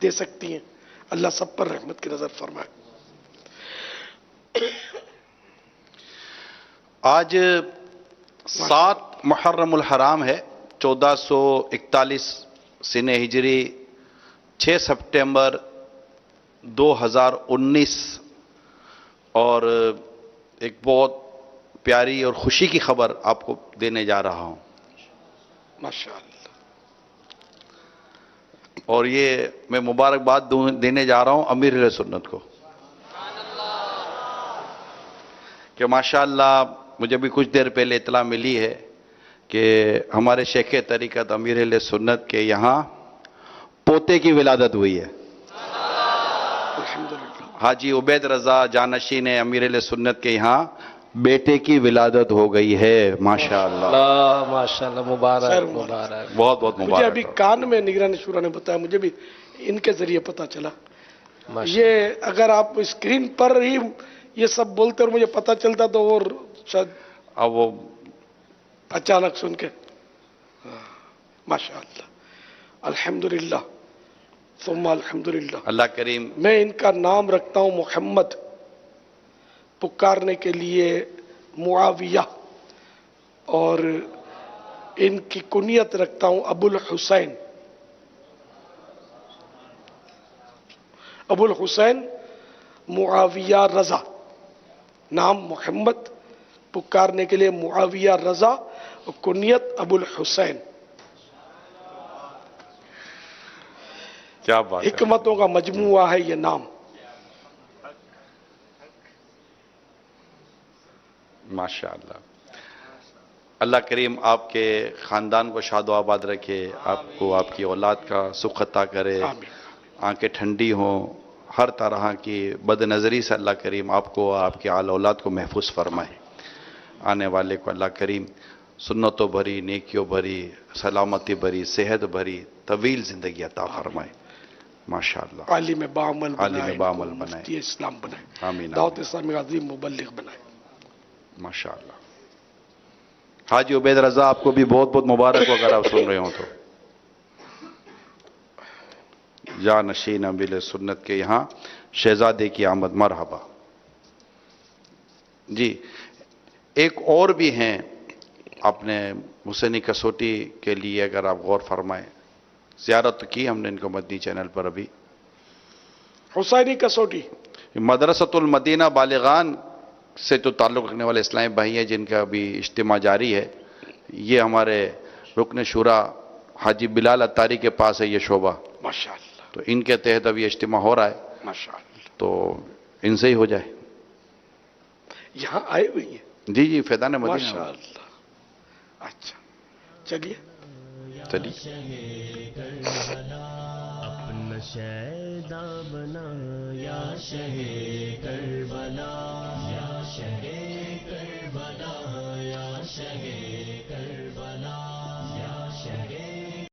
دے سکتی ہیں. اللہ سب پر رحمت کی نظر فرمائے. آج 7 محرم الحرام ہے، 1441 سنہ ہجری، 6 سپٹمبر 2019، اور ایک بہت پیاری اور خوشی کی خبر آپ کو دینے جا رہا ہوں. ماشاءاللہ. اور یہ میں مبارکباد دینے جا رہا ہوں امیر اہل سنت کو، کہ ماشاءاللہ مجھے بھی کچھ دیر پہلے اطلاع ملی ہے کہ ہمارے شیخ طریقت امیر اہل سنت کے یہاں پوتے کی ولادت ہوئی ہے. الحمدللہ. حاجی عبید رضا جانشین امیر اہل سنت کے یہاں بیٹے کی ولادت ہو گئی ہے. ماشاءاللہ ماشاءاللہ، مبارک خیر مبارک. بہت بہت مجھے مبارک ابھی ہو. کان میں نگران شورا نے بتایا، مجھے بھی ان کے ذریعے پتا چلا. ماشاءاللہ. یہ اگر آپ اسکرین پر ہی یہ سب بولتے اور مجھے پتا چلتا تو اور شاید اب وہ اچانک سن کے. ماشاءاللہ. الحمدللہ ثم الحمدللہ. اللہ کریم میں ان کا نام رکھتا ہوں محمد، پکارنے کے لیے معاویہ، اور ان کی کنیت رکھتا ہوں ابو الحسین. ابو الحسین معاویہ رضا، نام محمد، پکارنے کے لیے معاویہ رضا، اور کنیت ابو الحسین. کیا بات ہے. حکمتوں کا مجموعہ ہے یہ نام. ماشاءاللہ. اللہ کریم آپ کے خاندان کو شاد و آباد رکھے، آپ کو آپ کی اولاد کا سکھ عطا کرے، آمین. آنکھیں ٹھنڈی ہوں، ہر طرح کی بد نظری سے اللہ کریم آپ کو آپ کی آل اولاد کو محفوظ فرمائے. آنے والے کو اللہ کریم سنتوں بھری، نیکیوں بھری، سلامتی بھری، صحت بھری، طویل زندگی عطا فرمائے. ماشاءاللہ. عالم بعمل بنائے، عالم ان کو بعمل بنائے. مفتی اسلام بنائے، آمین دعوت آمین. اسلامی کا عظیم مبلغ بنائے. ماشاءاللہ. حاجی عبید رضا آپ کو بھی بہت بہت مبارک ہو اگر آپ سن رہے ہوں تو. یا نشین امیر سنت کے یہاں شہزادے کی آمد، مرحبا. جی ایک اور بھی ہیں اپنے حسینی کسوٹی کے لیے، اگر آپ غور فرمائیں. زیارت کی ہم نے ان کو مدنی چینل پر ابھی. حسینی کسوٹی مدرسۃ المدینہ بالغان سے جو تعلق رکھنے والے اسلامی بھائی ہیں جن کا ابھی اجتماع جاری ہے، یہ ہمارے رکن شورا حاجی بلال اتاری کے پاس ہے یہ شعبہ، ماشاءاللہ. تو ان کے تحت اب یہ اجتماع ہو رہا ہے، ماشاءاللہ. تو ان سے ہی ہو جائے. یہاں آئے ہوئی ہیں. جی جی فیضان مدینہ. ماشاءاللہ. اچھا چلیے. چلیے. اپنا شیدا بنا یا شہ کربلا.